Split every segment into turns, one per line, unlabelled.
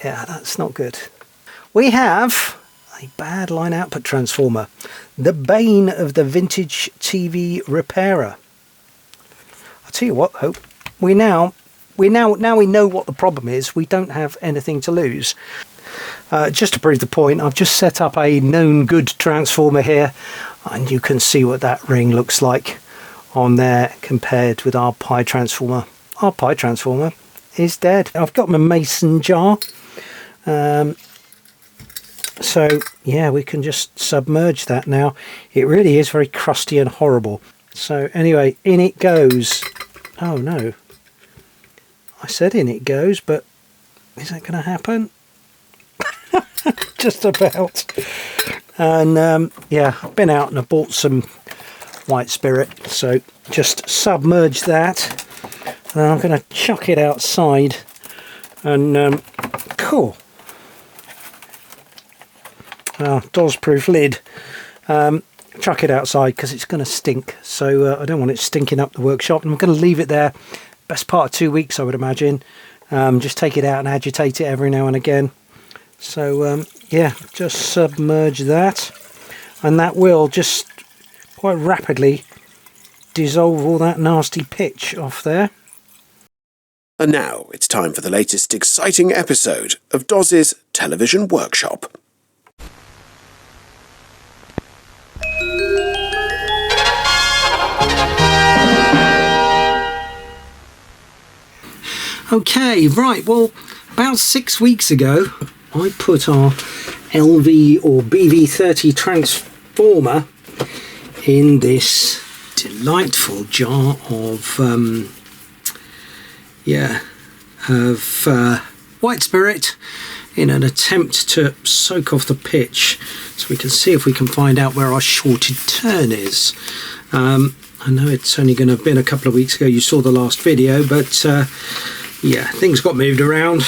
Yeah, that's not good. We have a bad line output transformer, the bane of the vintage TV repairer. I'll tell you what though, now we know what the problem is. We don't have anything to lose. Just to prove the point, I've just set up a known good transformer here, and you can see what that ring looks like on there compared with our Pye transformer. Our Pye transformer is dead. I've got my mason jar, so yeah, we can just submerge that now. It really is very crusty and horrible. So anyway, in it goes. Oh no, I said in it goes, but is that going to happen? Just about. And yeah, I've been out and I bought some white spirit, so just submerge that, and I'm going to chuck it outside. And cool. Dawes proof lid. Chuck it outside because it's going to stink, so I don't want it stinking up the workshop, and I'm going to leave it there best part of 2 weeks, I would imagine. Just take it out and agitate it every now and again. So yeah, just submerge that, and that will just quite rapidly dissolve all that nasty pitch off there.
And now it's time for the latest exciting episode of Dawes' Television Workshop.
Okay, right, well, about 6 weeks ago, I put our LV or BV30 transformer in this delightful jar of white spirit in an attempt to soak off the pitch, so we can see if we can find out where our shorted turn is. I know it's only going to have been a couple of weeks ago you saw the last video, but yeah, things got moved around.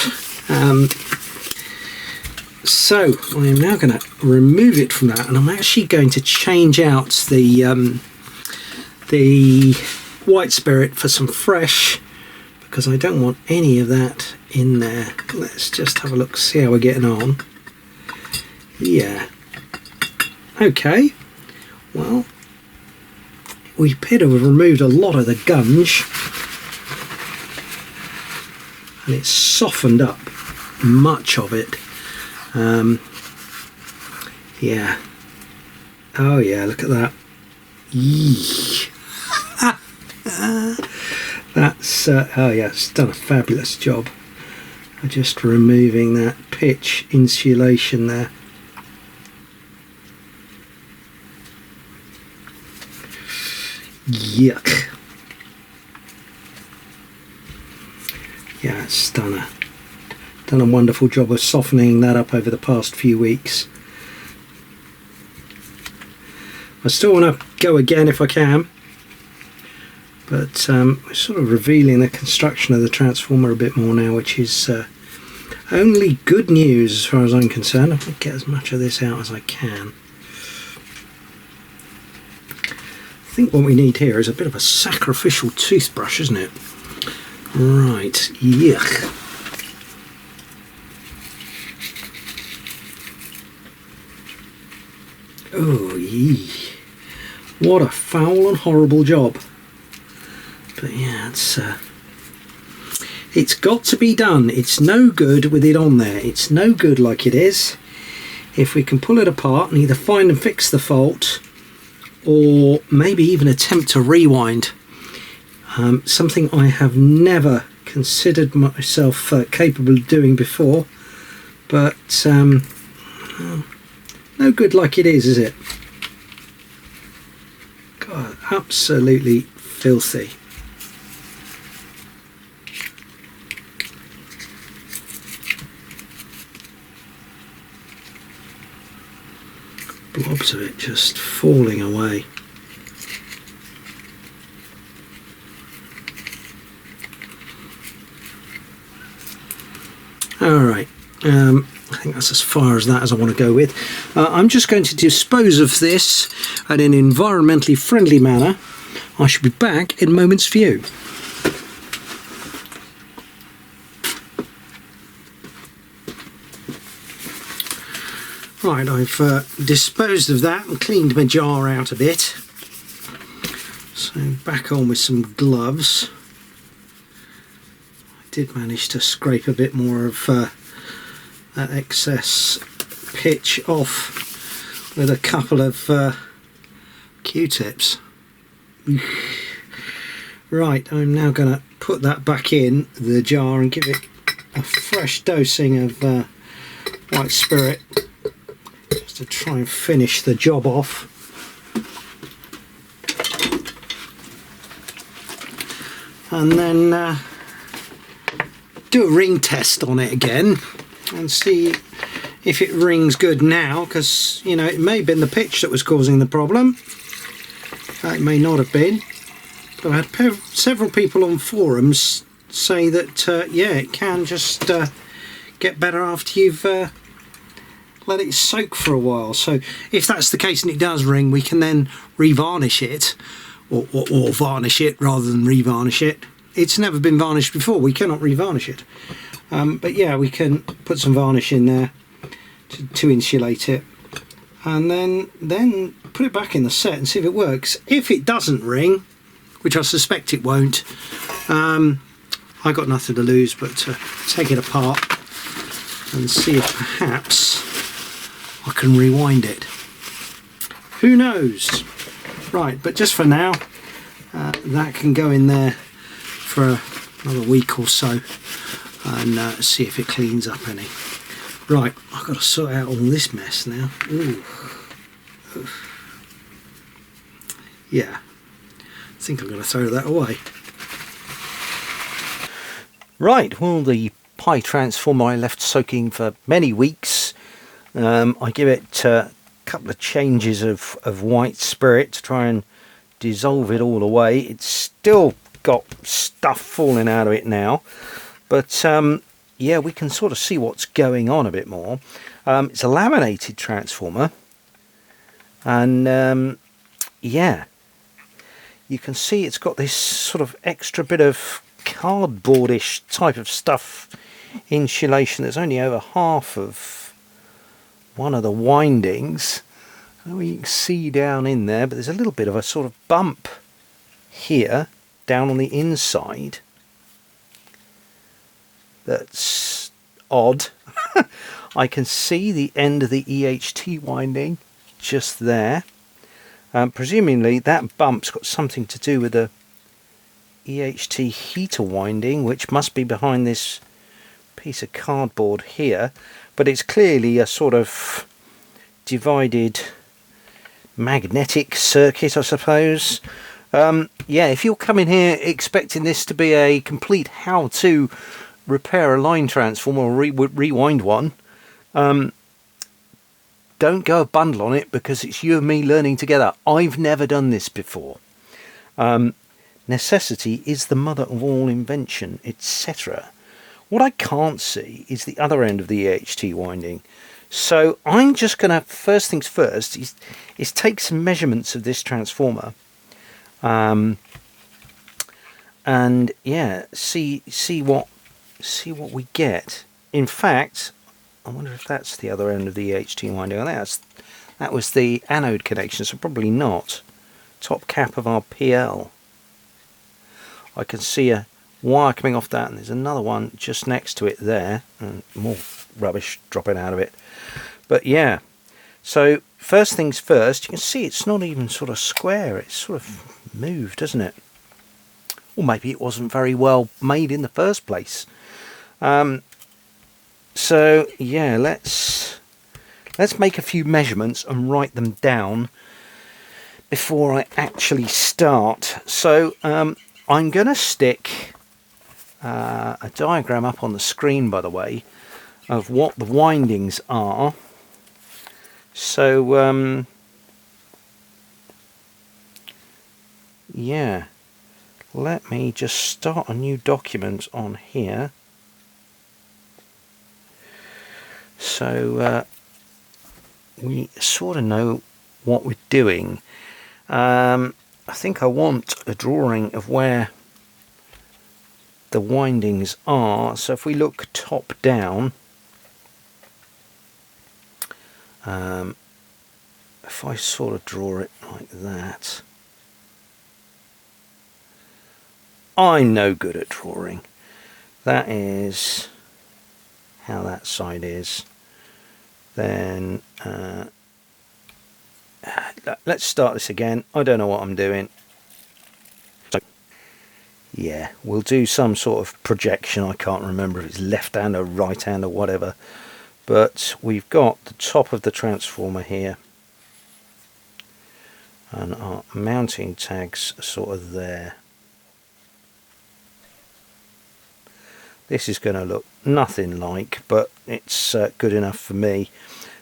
So I am now going to remove it from that, and I'm actually going to change out the white spirit for some fresh, because I don't want any of that in there. Let's just have a look, see how we're getting on. Yeah, okay, well, we appear to have removed a lot of the gunge, and it's softened up much of it. Yeah, oh yeah, look at that. Yee. That's oh yeah, it's done a fabulous job of just removing that pitch insulation there. Yuck. Yeah, it's done a wonderful job of softening that up over the past few weeks. I still want to go again if I can, but we're sort of revealing the construction of the transformer a bit more now, which is only good news as far as I'm concerned. I'm going to get as much of this out as I can. I think what we need here is a bit of a sacrificial toothbrush, isn't it? Right, yuck. Oh, yee. What a foul and horrible job. But yeah, it's got to be done. It's no good with it on there. It's no good like it is. If we can pull it apart and either find and fix the fault, or maybe even attempt to rewind. Something I have never considered myself capable of doing before, but no good like it is it? God, absolutely filthy. Blobs of it just falling away. Alright, I think that's as far as that as I want to go with. I'm just going to dispose of this in an environmentally friendly manner. I shall be back in moments view. Right, I've disposed of that and cleaned my jar out a bit. So back on with some gloves. I did manage to scrape a bit more of that excess pitch off with a couple of Q-tips. Right, I'm now going to put that back in the jar and give it a fresh dosing of white spirit, just to try and finish the job off. And then do a ring test on it again and see if it rings good now, because you know, it may have been the pitch that was causing the problem. It may not have been. But I had several people on forums say that yeah, it can just get better after you've let it soak for a while. So if that's the case and it does ring, we can then revarnish it, or varnish it rather than revarnish it. It's never been varnished before, we cannot revarnish it. But yeah, we can put some varnish in there to insulate it, and then put it back in the set and see if it works. If it doesn't ring, which I suspect it won't, I got nothing to lose but to take it apart and see if perhaps I can rewind it. Who knows? Right, but just for now, that can go in there for another week or so and see if it cleans up any. Right, I've got to sort out all this mess now. Ooh. Yeah, I think I'm going to throw that away. Right, well, the Pye transformer I left soaking for many weeks. I give it a couple of changes of white spirit to try and dissolve it all away. It's still got stuff falling out of it now, but yeah, we can sort of see what's going on a bit more. It's a laminated transformer, and yeah, you can see it's got this sort of extra bit of cardboardish type of stuff insulation that's only over half of one of the windings. You can see down in there, but there's a little bit of a sort of bump here down on the inside that's odd. I can see the end of the EHT winding just there. Presumably that bump's got something to do with the EHT heater winding, which must be behind this piece of cardboard here, but it's clearly a sort of divided magnetic circuit, I suppose. Yeah, if you're coming here expecting this to be a complete how to repair a line transformer or rewind one, don't go a bundle on it, because it's you and me learning together. I've never done this before. Necessity is the mother of all invention, etc. What I can't see is the other end of the EHT winding. So I'm just going to, first things first, is take some measurements of this transformer. And yeah, see what we get. In fact, I wonder if that's the other end of the EHT winding. I think that was the anode connection, so probably not. Top cap of our PL. I can see a wire coming off that, and there's another one just next to it there, and more rubbish dropping out of it. But yeah, so first things first, you can see it's not even sort of square, it's sort of moved, isn't it? Or maybe it wasn't very well made in the first place. So yeah, let's make a few measurements and write them down before I actually start. So I'm going to stick a diagram up on the screen, by the way, of what the windings are. So yeah, let me just start a new document on here. So we sort of know what we're doing. I think I want a drawing of where the windings are. So if we look top down, If I sort of draw it like that, I'm no good at drawing. That is how that side is. Then let's start this again. I don't know what I'm doing. So, yeah, we'll do some sort of projection. I can't remember if it's left hand or right hand or whatever. But we've got the top of the transformer here. And our mounting tags are sort of there. This is going to look nothing like, but it's good enough for me.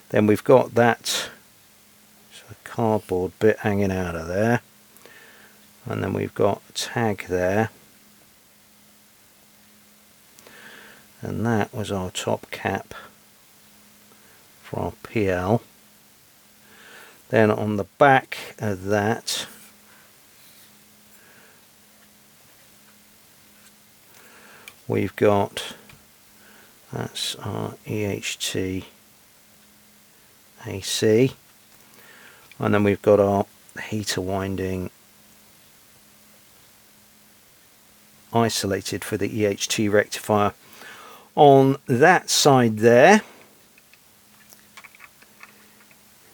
Then we've got that sort of cardboard bit hanging out of there. And then we've got a tag there. And that was our top cap for our PL. Then on the back of that, we've got, that's our EHT AC, and then we've got our heater winding isolated for the EHT rectifier on that side there.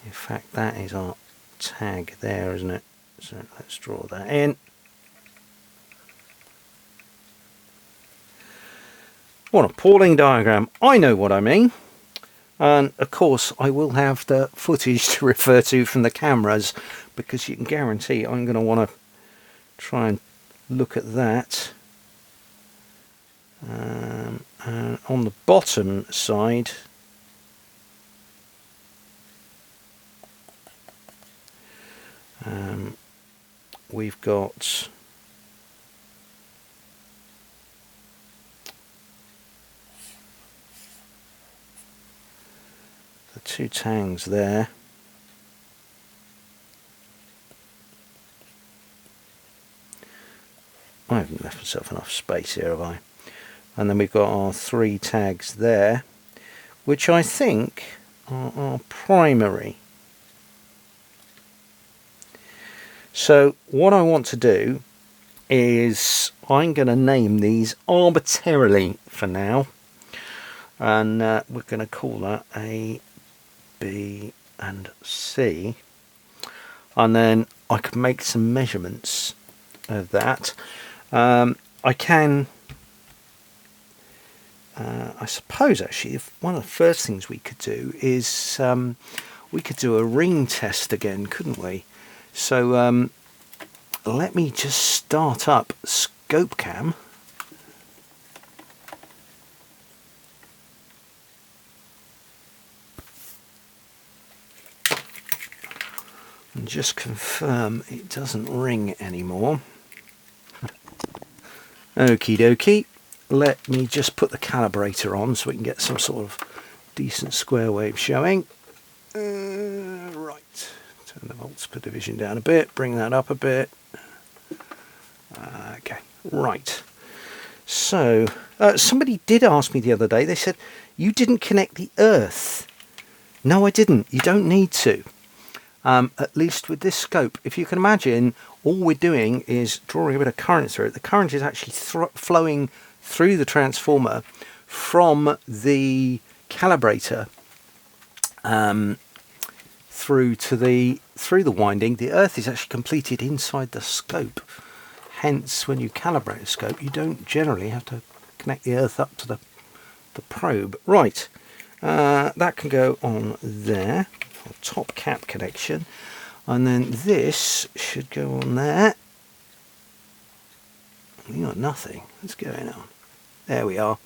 In fact, that is our tag there, isn't it? So let's draw that in. What an appalling diagram. I know what I mean. And of course I will have the footage to refer to from the cameras, because you can guarantee I'm going to want to try and look at that. And on the bottom side, we've got the two tangs there. I haven't left myself enough space here, have I? And then we've got our three tags there, which I think are our primary. So what I want to do is I'm going to name these arbitrarily for now, and we're going to call that A, B and C, and then I can make some measurements of that. I can I suppose actually one of the first things we could do is we could do a ring test again, couldn't we? So let me just start up Scope Cam. And just confirm it doesn't ring anymore. Okie dokie. Let me just put the calibrator on so we can get some sort of decent square wave showing. Right, turn the volts per division down a bit, bring that up a bit. Okay, right. So somebody did ask me the other day, they said, you didn't connect the earth. No, I didn't. You don't need to. At least with this scope. If you can imagine, all we're doing is drawing a bit of current through it. The current is actually flowing through the transformer from the calibrator through the winding. The earth is actually completed inside the scope. Hence, when you calibrate a scope, you don't generally have to connect the earth up to the probe. Right, that can go on there. Top cap connection, and then this should go on there. We got nothing. What's going on? There we are.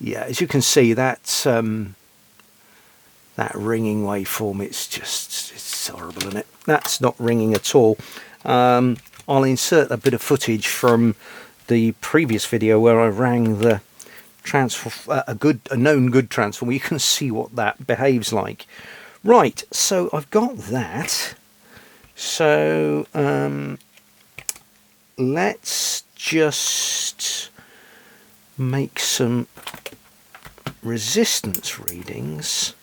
Yeah, as you can see, that ringing waveform, it's horrible, isn't it? That's not ringing at all. I'll insert a bit of footage from the previous video where I rang the a known good transformer. You can see what that behaves like. Right, so I've got that. So let's just make some resistance readings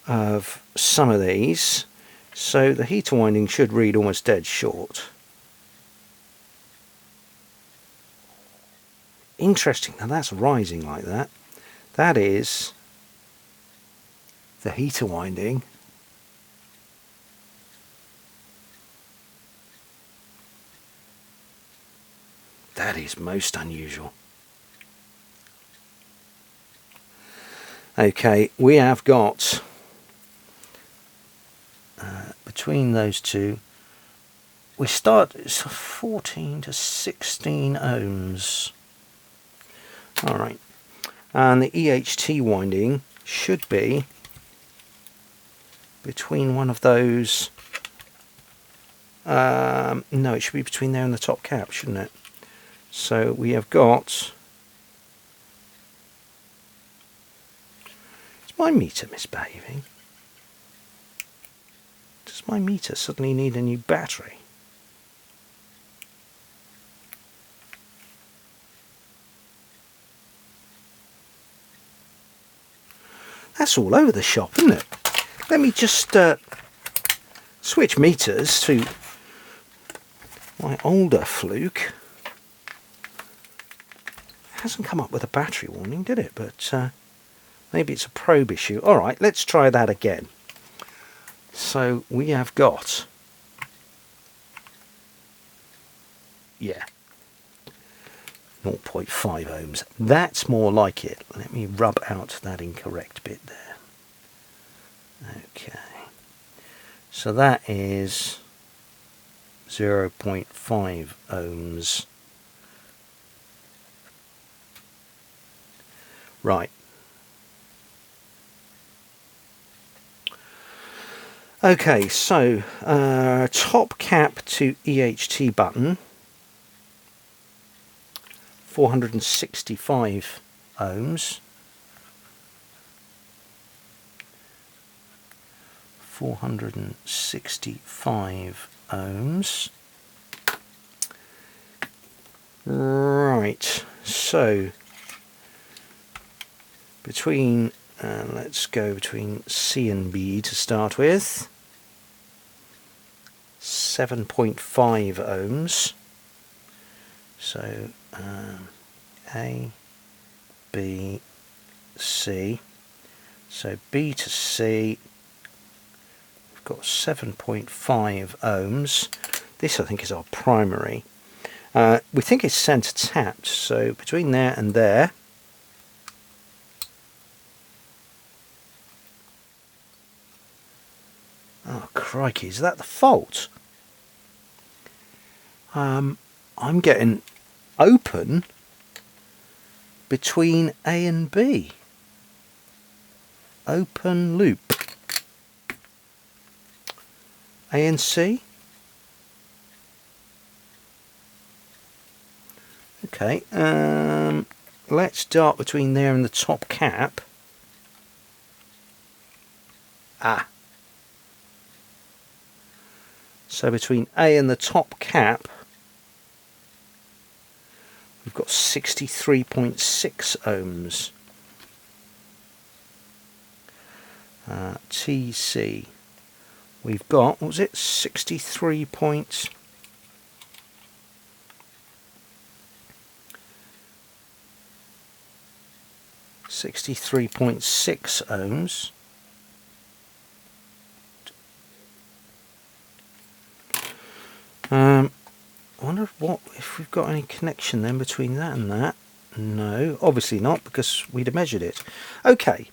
of some of these. So the heater winding should read almost dead short. Interesting, now that's rising like that. That is the heater winding. That is most unusual. Okay, we have got between those two, we start, it's 14 to 16 ohms. Alright, and the EHT winding should be between one of those, no, it should be between there and the top cap, shouldn't it? So we have got, is my meter misbehaving? Does my meter suddenly need a new battery? That's all over the shop, isn't it? Let me just switch meters to my older Fluke. It hasn't come up with a battery warning, did it? But maybe it's a probe issue. Alright, let's try that again. So we have got, yeah, 0.5 ohms. That's more like it. Let me rub out that incorrect bit there. Okay. So that is 0.5 ohms. Right. Okay, so top cap to EHT button, 465 ohms. 465 ohms. Right, so between, let's go between C and B to start with. 7.5 ohms. So A, B, C. So B to C, we've got 7.5 ohms. This I think is our primary. We think it's centre tapped, so between there and there, oh crikey, is that the fault? I'm getting open between A and B. Open loop. A and C. Okay, let's start between there and the top cap. Ah. So between A and the top cap, we've got 63.6 ohms. TC, we've got, what was it, 63.6 ohms. I wonder if we've got any connection then between that and that. No, obviously not, because we'd have measured it. Okay,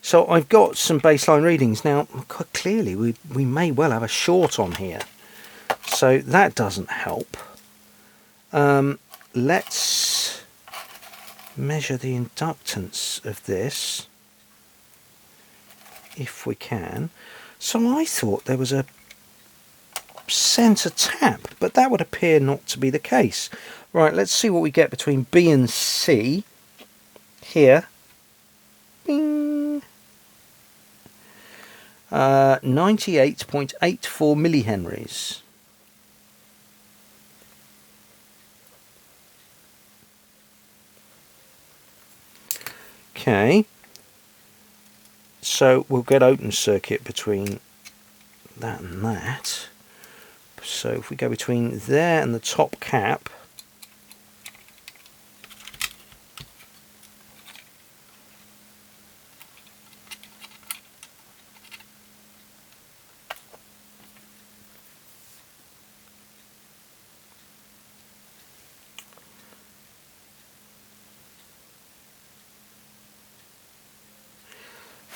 so I've got some baseline readings. Now, quite clearly, we may well have a short on here, so that doesn't help. Let's measure the inductance of this, if we can. So I thought there was a centre tap, but that would appear not to be the case. Right, let's see what we get between B and C here. Bing. 98.84 millihenries. Okay, so So we'll get open circuit between that and that. So if we go between there and the top cap,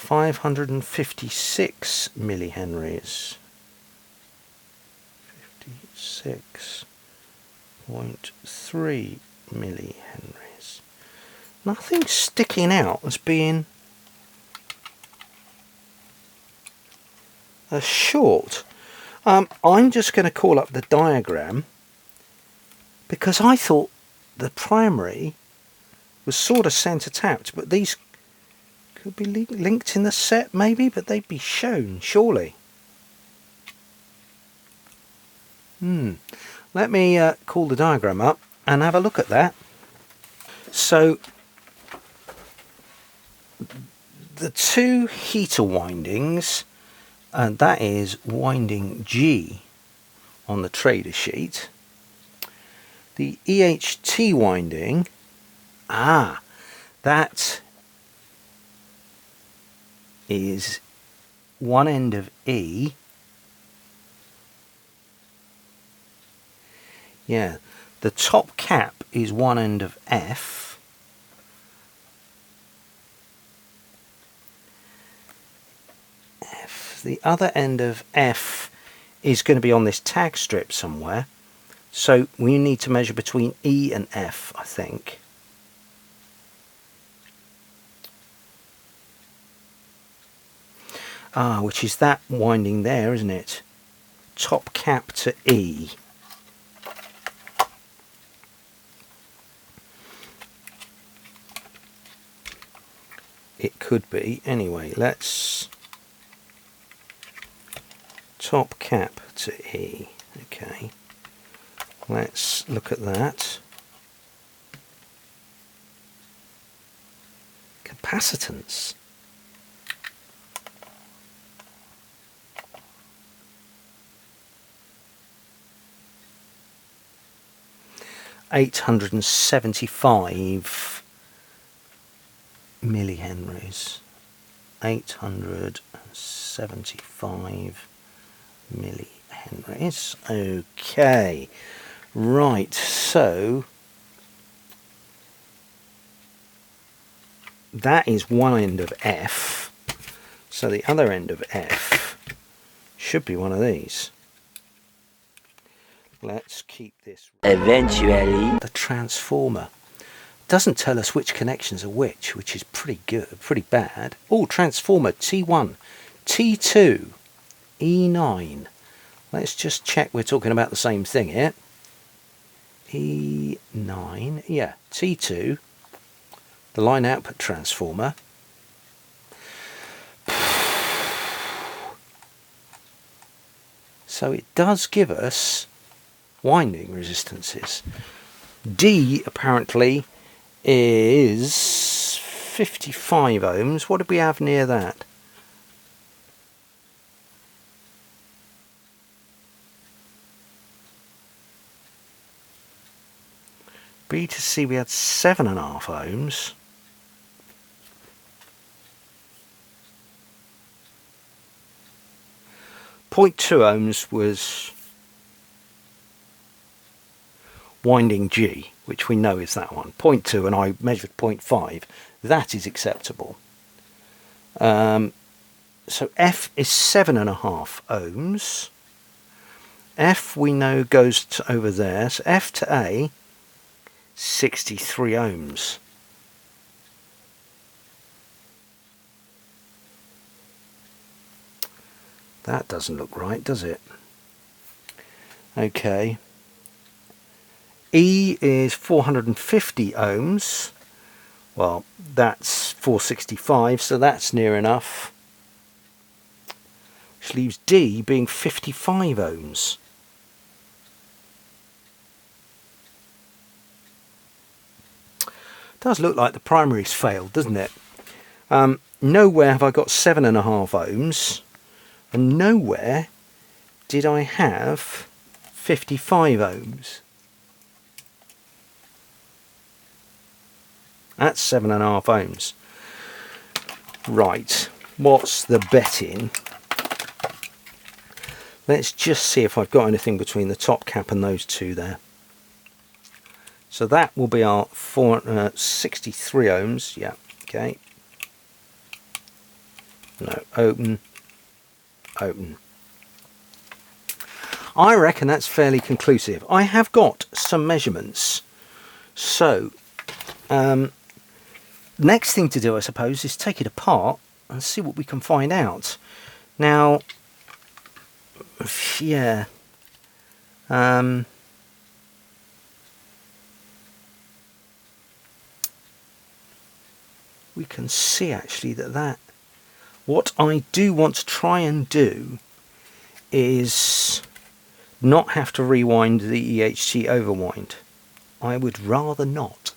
$556 millihenries. 56.3 millihenries. Nothing sticking out as being a short. I'm just going to call up the diagram because I thought the primary was sort of centre tapped, but these could be linked in the set maybe, but they'd be shown surely. Let me call the diagram up and have a look at that. So the two heater windings, and that is winding G on the trader sheet. The EHT winding, that is one end of E. Yeah, the top cap is one end of F. The other end of F is going to be on this tag strip somewhere. So we need to measure between E and F, I think. Which is that winding there, isn't it? Top cap to E. It could be. Anyway, let's... top cap to E. Okay. Let's look at that. Capacitance. $875 millihenries. 875 millihenries. Okay, right, so that is one end of F, so the other end of F should be one of these. Let's keep this. Eventually, the transformer doesn't tell us which connections are which is pretty good, pretty bad. Oh, transformer T1, T2, E9. Let's just check we're talking about the same thing here. E9, yeah, T2, the line output transformer. So it does give us winding resistances. D apparently is 55 ohms. What did we have near that? B to C we had 7.5 ohms. .2 ohms was winding G, which we know is that one. 0.2, and I measured 0.5. That is acceptable. So F is 7.5 ohms. F we know goes to over there. So F to A, 63 ohms. That doesn't look right, does it? Okay. E is 450 ohms. Well, that's 465, so that's near enough. Which leaves D being 55 ohms. Does look like the primary's failed, doesn't it? nowhere have I got 7.5 ohms, and nowhere did I have 55 ohms. That's 7.5 ohms. Right, what's the bet in? Let's just see if I've got anything between the top cap and those two there. So that will be our 63 ohms. Yeah, okay. No, open, open. I reckon that's fairly conclusive. I have got some measurements. So, next thing to do, I suppose, is take it apart and see what we can find out. Now, yeah. We can see actually that what I do want to try and do is not have to rewind the EHT overwind. I would rather not.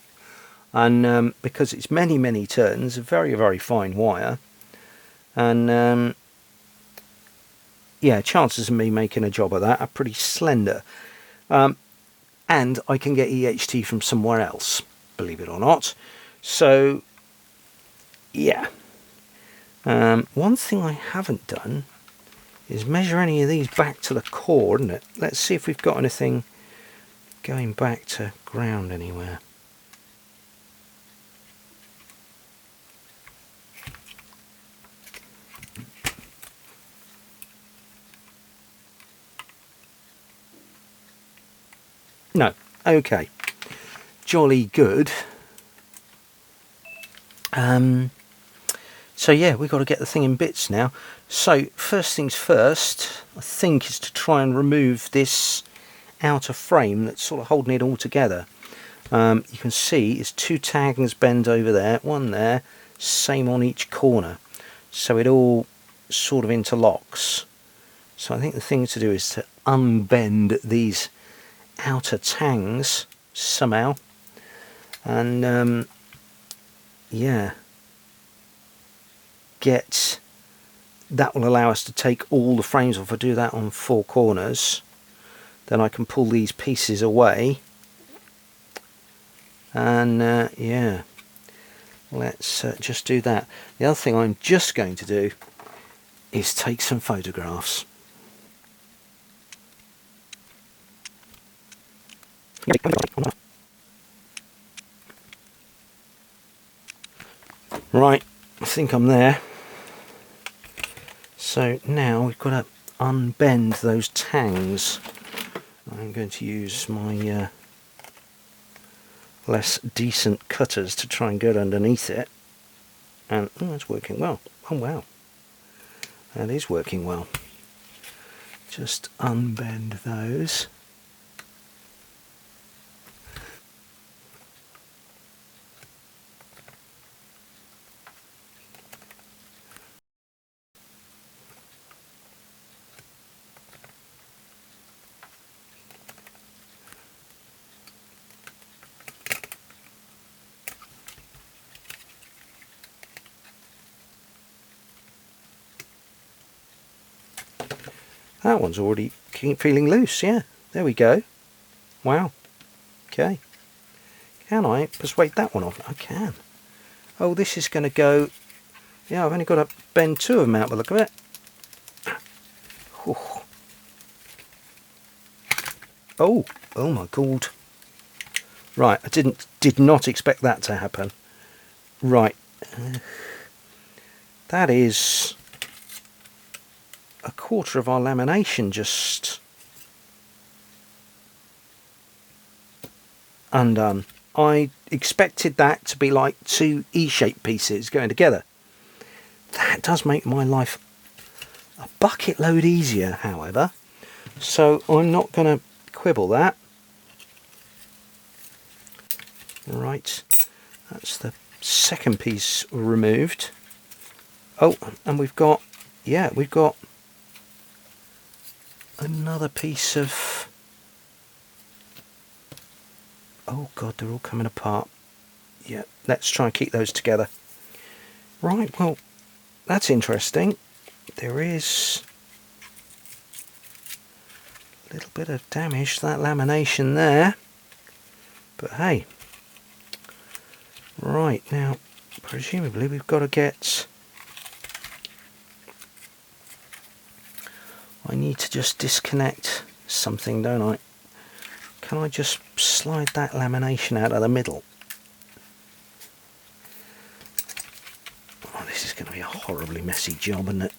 And because it's many turns, a very fine wire, and yeah, chances of me making a job of that are pretty slender. And I can get EHT from somewhere else, believe it or not. So yeah, one thing I haven't done is measure any of these back to the core, isn't it? Let's see if we've got anything going back to ground anywhere. No. Okay. Jolly good. So yeah, we've got to get the thing in bits now. So first things first, I think, is to try and remove this outer frame that's sort of holding it all together. You can see it's two tangs bend over there, one there, same on each corner. So it all sort of interlocks. So I think the thing to do is to unbend these outer tangs somehow, and yeah, that will allow us to take all the frames off. If I do that on 4 corners, then I can pull these pieces away, and yeah, let's just do that. The other thing I'm just going to do is take some photographs. Right, I think I'm there. So now we've got to unbend those tangs. I'm going to use my less decent cutters to try and get underneath it. And oh, that's working well. Oh wow, that is working well. Just unbend those. That one's already feeling loose, yeah. There we go. Wow. Okay. Can I persuade that one off? I can. Oh, this is going to go... Yeah, I've only got to bend 2 of them out by the look of it. Whew. Oh, oh my God. Right, I did not expect that to happen. Right. That is... a quarter of our lamination just undone. I expected that to be like 2 E-shaped pieces going together. That does make my life a bucket load easier, however, so I'm not going to quibble that. Right, that's the second piece removed. Oh, and we've got, yeah, we've got another piece of... Oh God, they're all coming apart. Yeah, let's try and keep those together. Right, well, that's interesting. There is a little bit of damage to that lamination there, but hey. Right, now presumably we've got to get, I need to just disconnect something, don't I? Can I just slide that lamination out of the middle? Oh, this is going to be a horribly messy job, isn't it?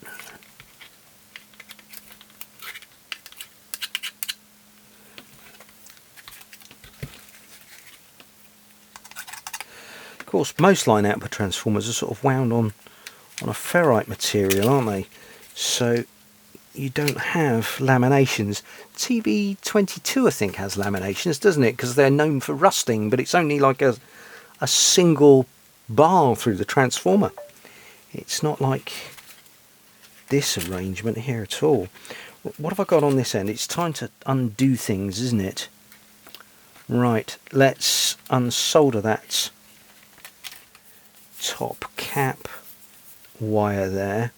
Of course, most line output transformers are sort of wound on a ferrite material, aren't they? So you don't have laminations. TV22 I think has laminations, doesn't it? Because they're known for rusting, but it's only like a single bar through the transformer. It's not like this arrangement here at all. What have I got on this end? It's time to undo things, isn't it? Right, let's unsolder that top cap wire there.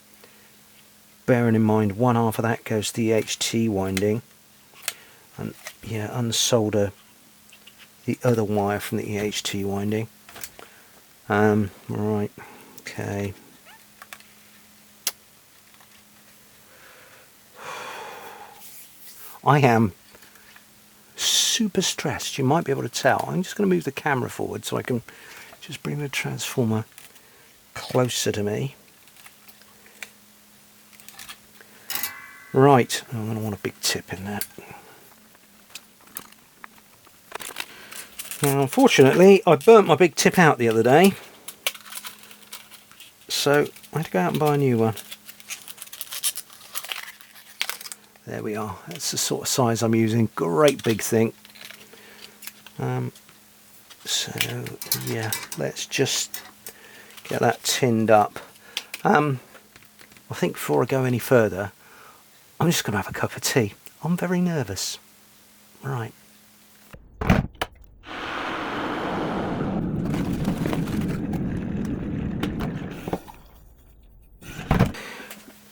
Bearing in mind one half of that goes to the HT winding, and yeah, unsolder the other wire from the EHT winding. Right, okay. I am super stressed, you might be able to tell. I'm just going to move the camera forward so I can just bring the transformer closer to me. Right, I'm going to want a big tip in that. Now, unfortunately, I burnt my big tip out the other day, so I had to go out and buy a new one. There we are, that's the sort of size I'm using, great big thing. So, yeah, let's just get that tinned up. I think before I go any further, I'm just going to have a cup of tea. I'm very nervous. Right.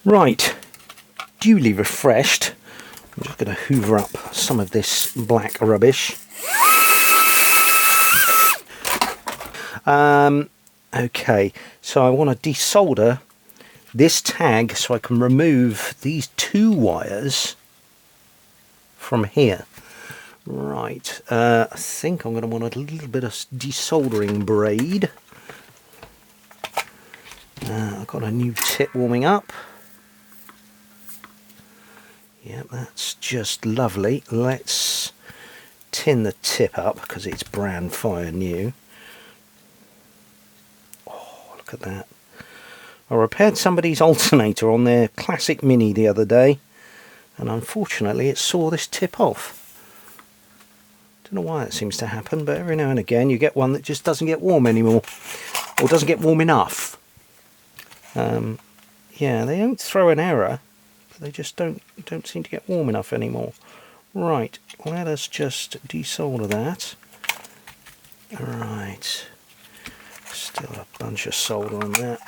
Right. Duly refreshed. I'm just going to hoover up some of this black rubbish. Okay, so I want to desolder this tag so I can remove these two wires from here. Right, I think I'm going to want a little bit of desoldering braid. I've got a new tip warming up. Yeah, that's just lovely. Let's tin the tip up because it's brand fire new. Oh, look at that. I repaired somebody's alternator on their classic Mini the other day, and unfortunately it saw this tip off. Don't know why that seems to happen, but every now and again you get one that just doesn't get warm anymore, or doesn't get warm enough. Yeah, they don't throw an error, but they just don't seem to get warm enough anymore. Right, let us just desolder that. Right, still a bunch of solder on that.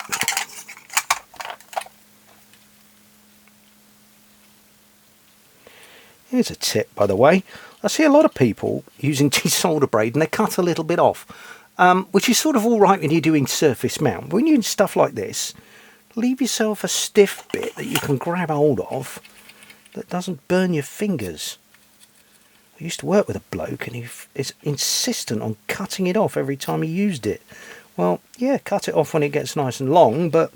Here's a tip, by the way. I see a lot of people using desolder braid and they cut a little bit off, which is sort of all right when you're doing surface mount. But when you're doing stuff like this, leave yourself a stiff bit that you can grab hold of that doesn't burn your fingers. I used to work with a bloke and he is insistent on cutting it off every time he used it. Well, yeah, cut it off when it gets nice and long, but,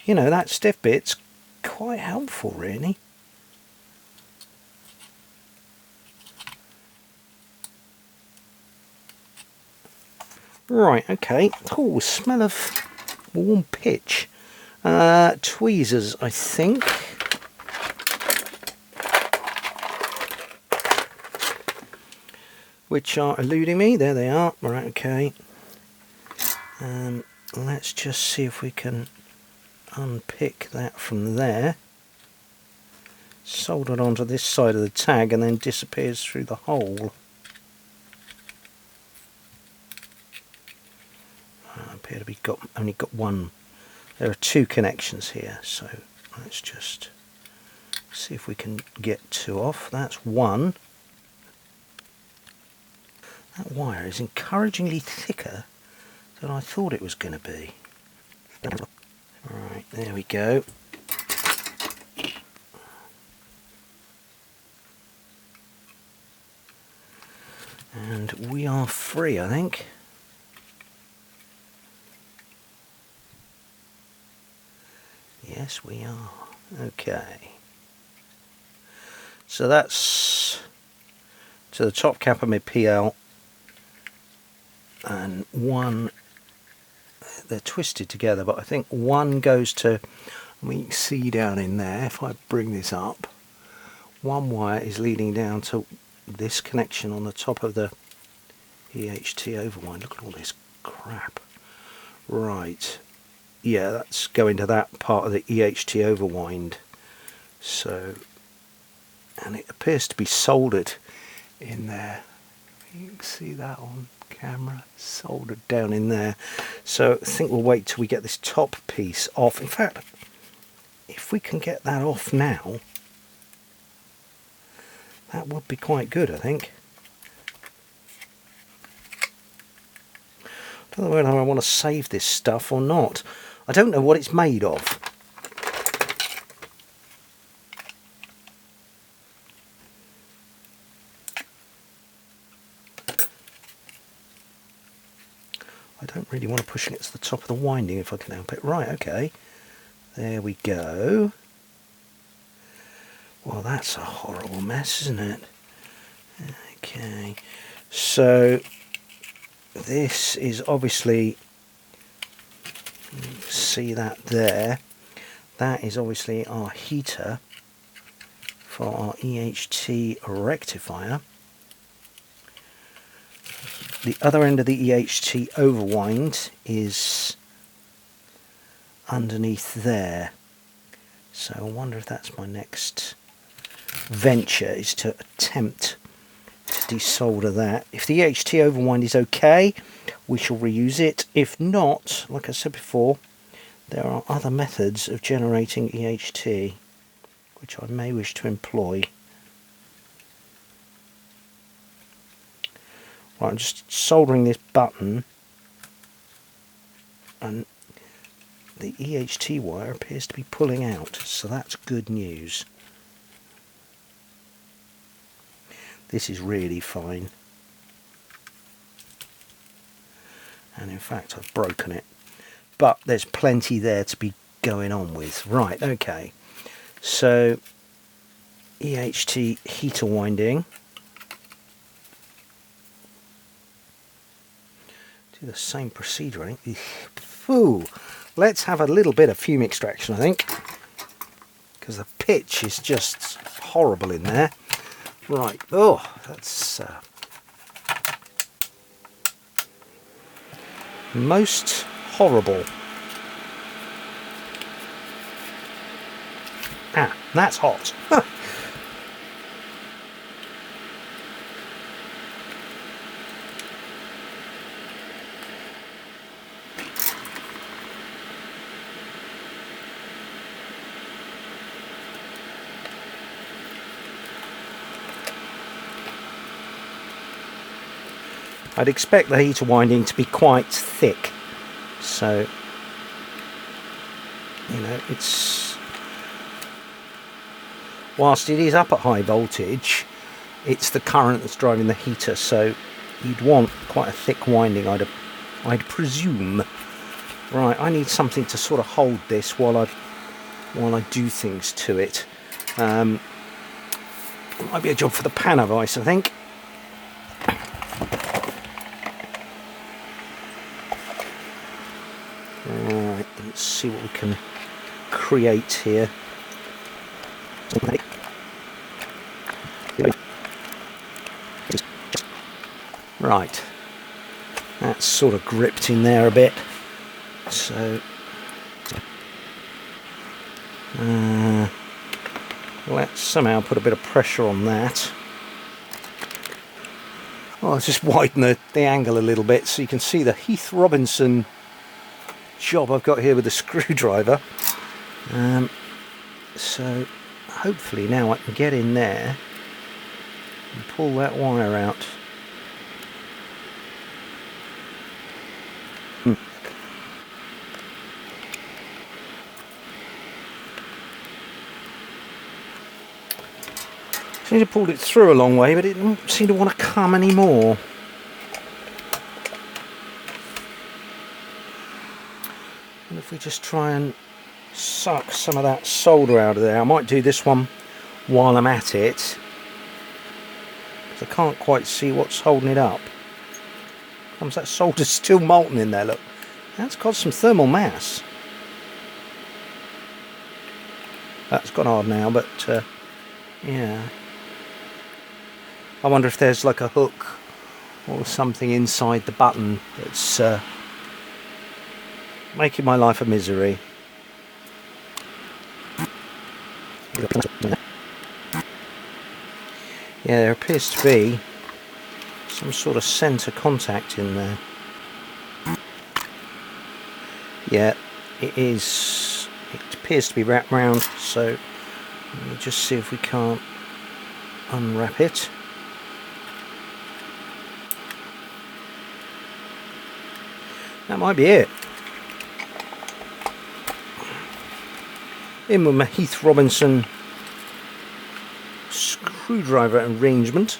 you know, that stiff bit's quite helpful, really. Right, okay. Oh, smell of warm pitch. Tweezers, I think. Which are eluding me. There they are. Right, okay. Let's just see if we can unpick that from there. Solder it onto this side of the tag and then disappears through the hole. I appear to be only got one There are two connections here, so let's just see if we can get two off. That's one. That wire is encouragingly thicker than I thought it was going to be. Right, there we go. And we are free, I think. Yes, we are. Okay. So that's to the top cap of my PL, and one, they're twisted together, but I think one goes to, we can see down in there, if I bring this up, one wire is leading down to this connection on the top of the EHT overwind. Look at all this crap. Right. Yeah, that's going to that part of the EHT overwind. So, and it appears to be soldered in there. You can see that on camera, soldered down in there. So I think we'll wait till we get this top piece off. In fact, if we can get that off now, that would be quite good, I think. I don't know whether I want to save this stuff or not. I don't know what it's made of. I don't really want to push it to the top of the winding if I can help it. Right, okay. There we go. Well, that's a horrible mess, isn't it? Okay. So this is obviously, see that there, that is obviously our heater for our EHT rectifier. The other end of the EHT overwind is underneath there, so I wonder if that's my next venture, is to attempt to desolder that. If the EHT overwind is okay, we shall reuse it. If not, like I said before, there are other methods of generating EHT which I may wish to employ. Right, I'm just soldering this button, and the EHT wire appears to be pulling out, so that's good news. This is really fine. And in fact, I've broken it. But there's plenty there to be going on with. Right, okay. So, EHT heater winding. Do the same procedure, I think. Ooh, let's have a little bit of fume extraction, I think. Because the pitch is just horrible in there. Right, oh, that's most horrible. Ah, that's hot. I'd expect the heater winding to be quite thick, so you know, it's, whilst it is up at high voltage, it's the current that's driving the heater, so you'd want quite a thick winding, I'd presume. Right, I need something to sort of hold this while I do things to it. It might be a job for the panel vise, I think. Right, let's see what we can create here. Right, that's sort of gripped in there a bit, so let's somehow put a bit of pressure on that. Well, I'll just widen the angle a little bit so you can see the Heath Robinson job I've got here with the screwdriver. So hopefully now I can get in there and pull that wire out. Seems to have pulled it through a long way, but it doesn't seem to want to come anymore. And if we just try and suck some of that solder out of there, I might do this one while I'm at it, because I can't quite see what's holding it up. Comes that solder's still molten in there, look. That's got some thermal mass. That's gone hard now, but yeah. I wonder if there's like a hook or something inside the button that's making my life a misery. Yeah, there appears to be some sort of centre contact in there. Yeah, it is. It appears to be wrapped round, so let me just see if we can't unwrap it. That might be it. In with my Heath Robinson screwdriver arrangement.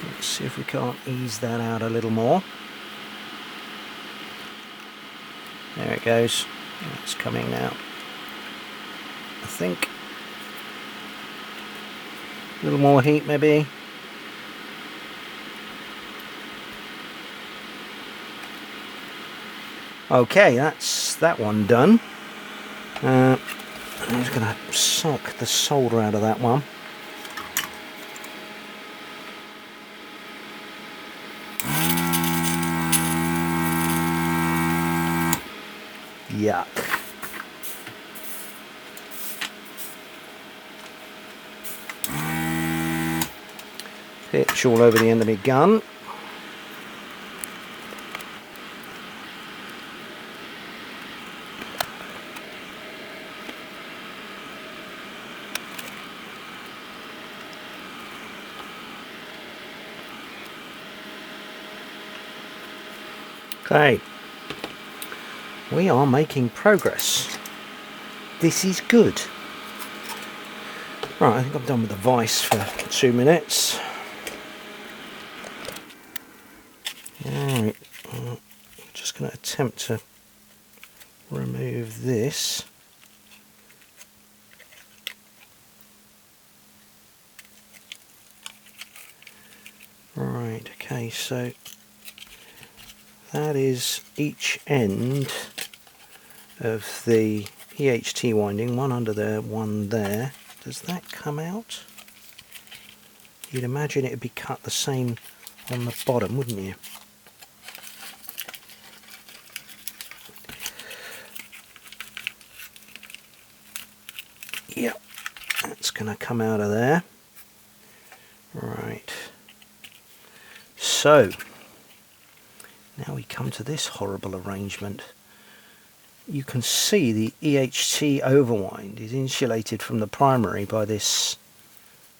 Let's see if we can't ease that out a little more. There it goes. It's coming now, I think. A little more heat maybe. Okay, that's that one done. I'm just going to suck the solder out of that one. Yuck. Pitch all over the end of my gun. Okay, we are making progress. This is good. Right, I think I'm done with the vise for 2 minutes. Alright, I'm just going to attempt to remove this. Right, okay, so that is each end of the EHT winding, one under there, one there. Does that come out? You'd imagine it would be cut the same on the bottom, wouldn't you? Yep, that's going to come out of there. Right. So, now we come to this horrible arrangement. You can see the EHT overwind is insulated from the primary by this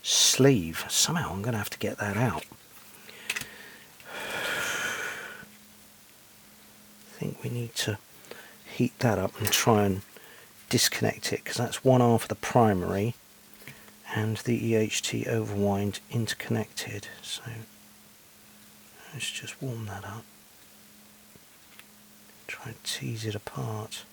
sleeve. Somehow I'm going to have to get that out. I think we need to heat that up and try and disconnect it, because that's one half of the primary and the EHT overwind interconnected. So let's just warm that up. Try and tease it apart.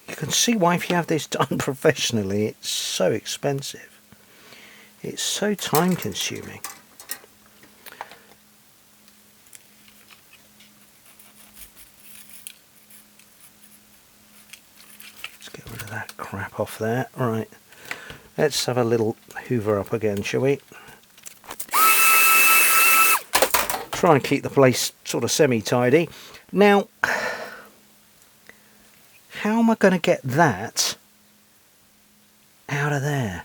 You can see why, if you have this done professionally, it's so expensive. It's so time consuming. Let's get rid of that crap off there. Right, let's have a little hoover up again, shall we? Try and keep the place sort of semi-tidy. Now, how am I going to get that out of there?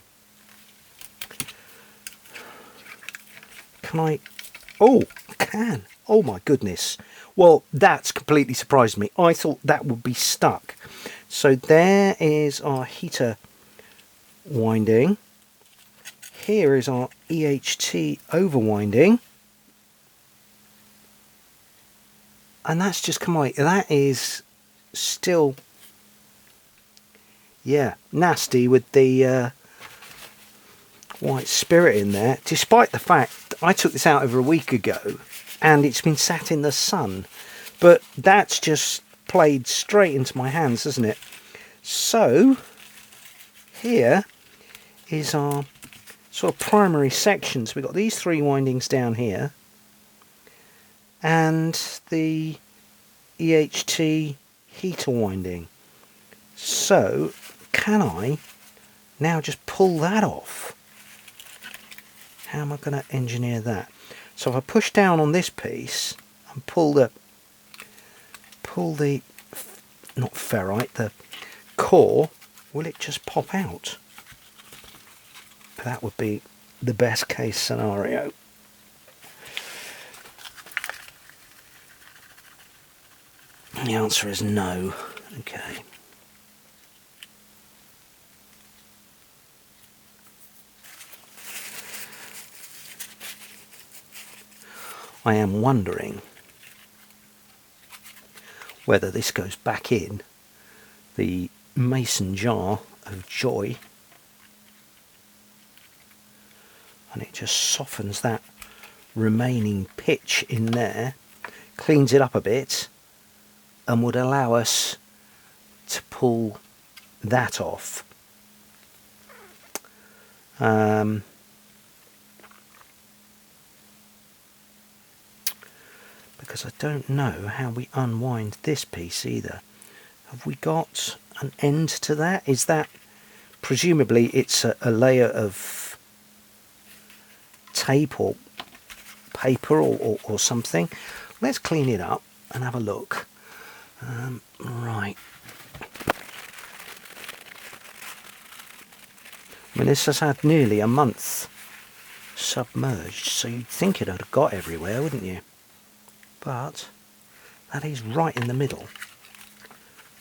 Can I? Oh, I can. Oh my goodness. Well, that's completely surprised me. I thought that would be stuck. So there is our heater winding. Here is our EHT overwinding. And that's just come out. That is still, yeah, nasty with the white spirit in there, despite the fact I took this out over a week ago and it's been sat in the sun. But that's just played straight into my hands, hasn't it? So here is our sort of primary sections. We've got these 3 windings down here and the EHT heater winding. So can I now just pull that off? How am I going to engineer that? So if I push down on this piece and pull the not ferrite, the core, will it just pop out? That would be the best case scenario. The answer is no. Okay. I am wondering whether this goes back in the mason jar of joy and it just softens that remaining pitch in there, cleans it up a bit, and would allow us to pull that off. Because I don't know how we unwind this piece either. Have we got an end to that? Is that, presumably it's a layer of tape or paper or something. Let's clean it up and have a look. Right. I mean, this has had nearly a month submerged, so you'd think it would have got everywhere, wouldn't you? But that is right in the middle.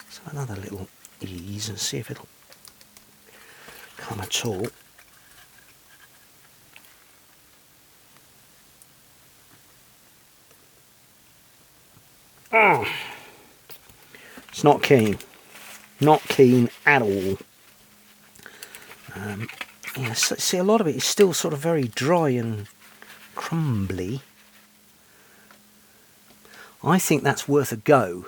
So another little ease and see if it'll come at all. Oh, it's not keen. Not keen at all. Yeah, so, see, a lot of it is still sort of very dry and crumbly. I think that's worth a go,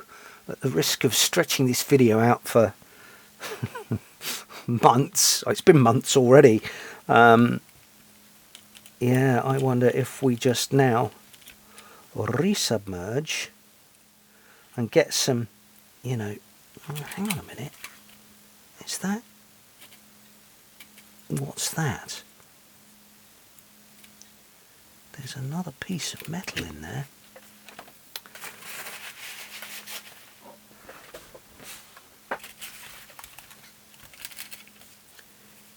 at the risk of stretching this video out for months. It's been months already. Yeah, I wonder if we just now resubmerge and get some, you know, oh, hang on a minute. Is that? What's that? There's another piece of metal in there.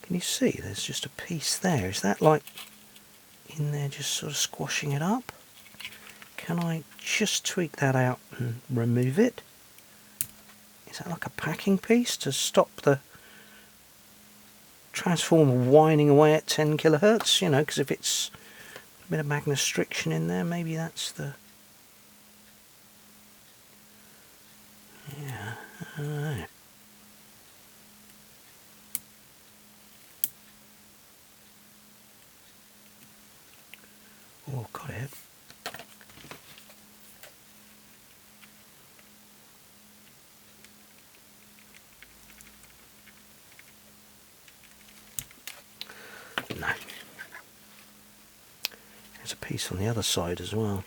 Can you see there's just a piece there? Is that like in there just sort of squashing it up? Can I just tweak that out and remove it? Is that like a packing piece to stop the transformer whining away at 10 kilohertz? You know, because if it's a bit of magnestriction in there, maybe that's the... Yeah, I don't know. Oh, got it. No. There's a piece on the other side as well.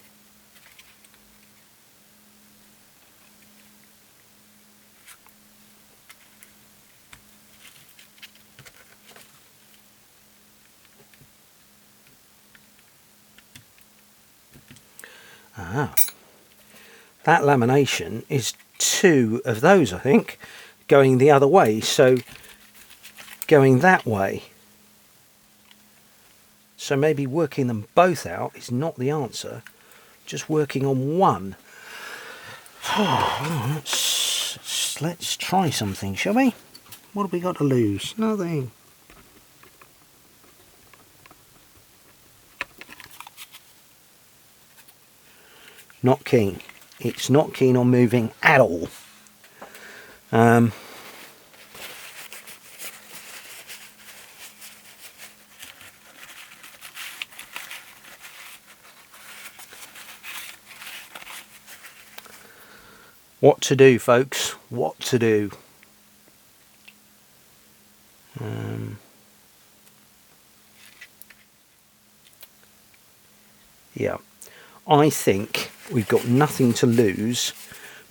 Ah, that lamination is 2 of those, I think, going the other way, so going that way. So maybe working them both out is not the answer, just working on one. Let's try something, shall we? What have we got to lose? Nothing. Not keen. It's not keen on moving at all. What to do, folks? What to do? Yeah, I think we've got nothing to lose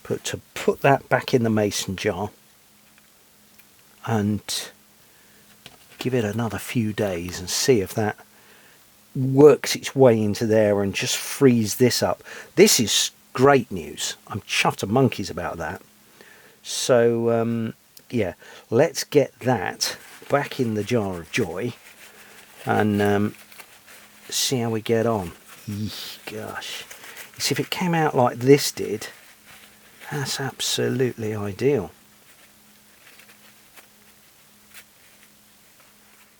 but to put that back in the mason jar and give it another few days and see if that works its way into there and just frees this up. This is great news. I'm chuffed to monkeys about that. So yeah, let's get that back in the jar of joy and see how we get on. Gosh, see, if it came out like this did, that's absolutely ideal.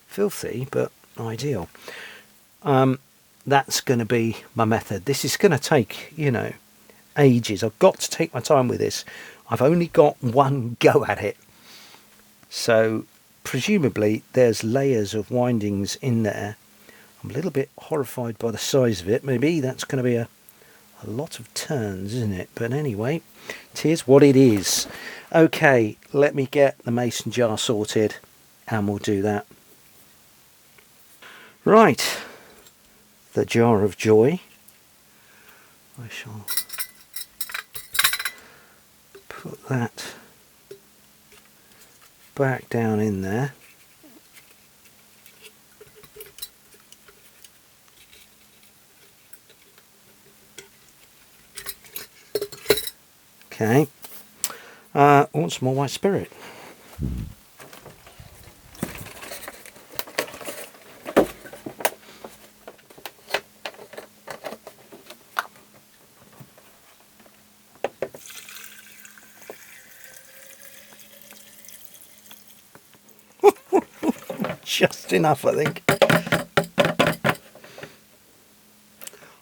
Filthy, but ideal. That's going to be my method. This is going to take, you know, ages. I've got to take my time with this. I've only got one go at it. So presumably there's layers of windings in there. I'm a little bit horrified by the size of it. Maybe that's going to be a lot of turns, isn't it? But anyway, it is what it is. Okay, let me get the mason jar sorted and we'll do that. Right, the jar of joy. I shall put that back down in there. Okay, want some more white spirit. Just enough, I think.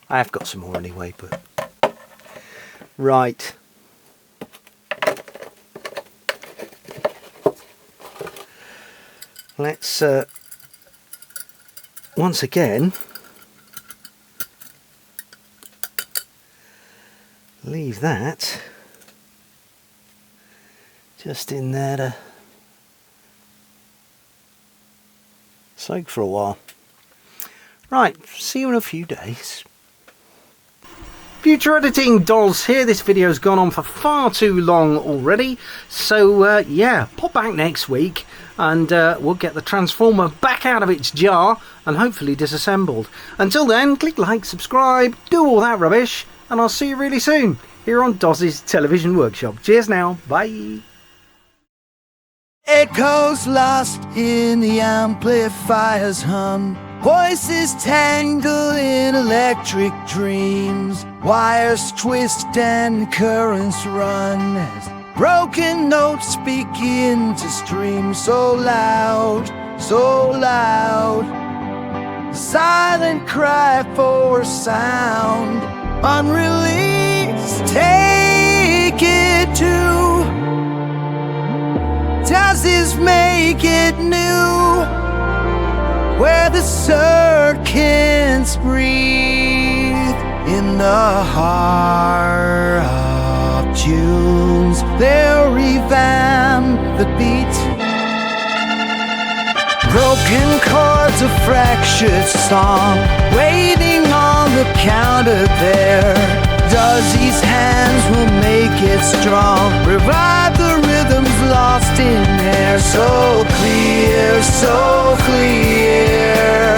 I have got some more anyway, but right. Let's once again leave that just in there to soak for a while. Right, see you in a few days. Future Editing Dolls here. This video's gone on for far too long already, so yeah, pop back next week and we'll get the transformer back out of its jar and hopefully disassembled. Until then, click like, subscribe, do all that rubbish, and I'll see you really soon here on Doz's Television Workshop. Cheers now, bye.
Echoes lost in the amplifier's hum. Voices tangle in electric dreams. Wires twist and currents run as broken notes begin to stream. So loud, so loud. Silent cry for sound. Unreleased, take it to. Does this make it new? Where the circuits breathe in the heart of tunes. They'll revamp the beat. Broken chords, a fractured song, waiting on the counter there. Dozzy's hands will make it strong. Revive the rhythms lost in air. So clear, so clear.